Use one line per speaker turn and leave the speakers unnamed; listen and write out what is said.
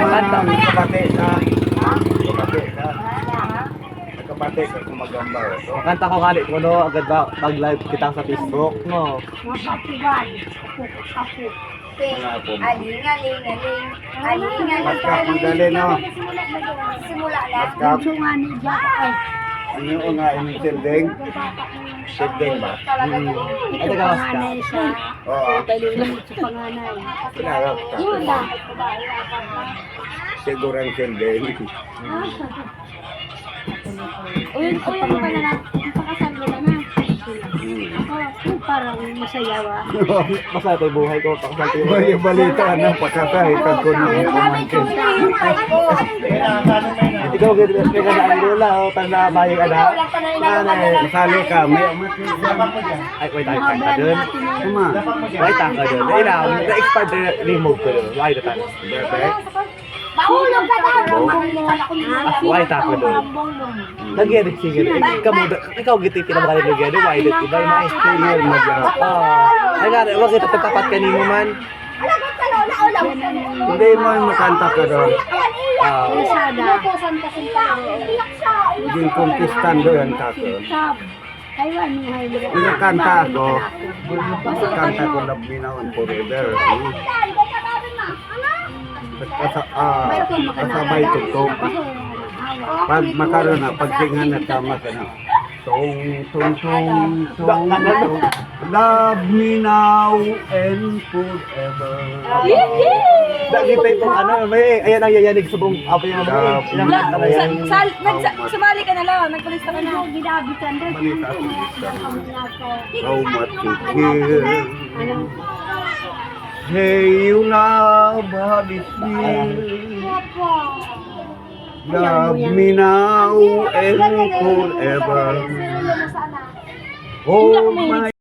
Kapate ka. Kapate ka kung magambar.
Makanta ko kali ko no, agad ba mag-live kita sa Facebook, no?
Aling-aling-aling.
Maskap madali, no?
Simula lang.
Maskap. Ano yung nga yung silding? Silding ba?
Ay, taga ka.
Oo. Pinarap ka. Siguro ang silding.
Uy, ka na lang. Pakasal mo na na. Ako, parang masayawa.
Masaya tayo buhay ko, pakasal tayo.
May balita na pakasay ka ko na pamangkin.
Ikaw, kaya ka na ang o tanda bahay ka na.
Masali ka, may
Ay, wait, tayo ka dun.
Kuma.
Wait, tayo ka dun. Ay, na-expand na remove ko dun. Wait, tayo.
Bebe.
Mahulog ka daw.
Wait, tayo dun. Nag-edit sige. Ikaw giti pinamakalit nag-edit. Wait, iba yung mga
Senior mag-up.
Ay, nga, wag ito tapat kanino man.
Hindi mo yung makanta ka doon. Hindi kumpistando yan kako. Nakanta ako. Nakanta ko Love Me Now and Forever. Kasabay tugtog. Pag makaroon na, pagsingan na tama ka na. Tong, tong, tong, tong, tong. Love me now and forever.
Nakita itong ano, may ayan ang yayanig sa buong apa yung mga ilang kanta na yan.
Sumali ka na lang, nagpalista ka na.
Balita ko dito. How much you care. Hey, you love how it feels. Love me now and forever. Oh my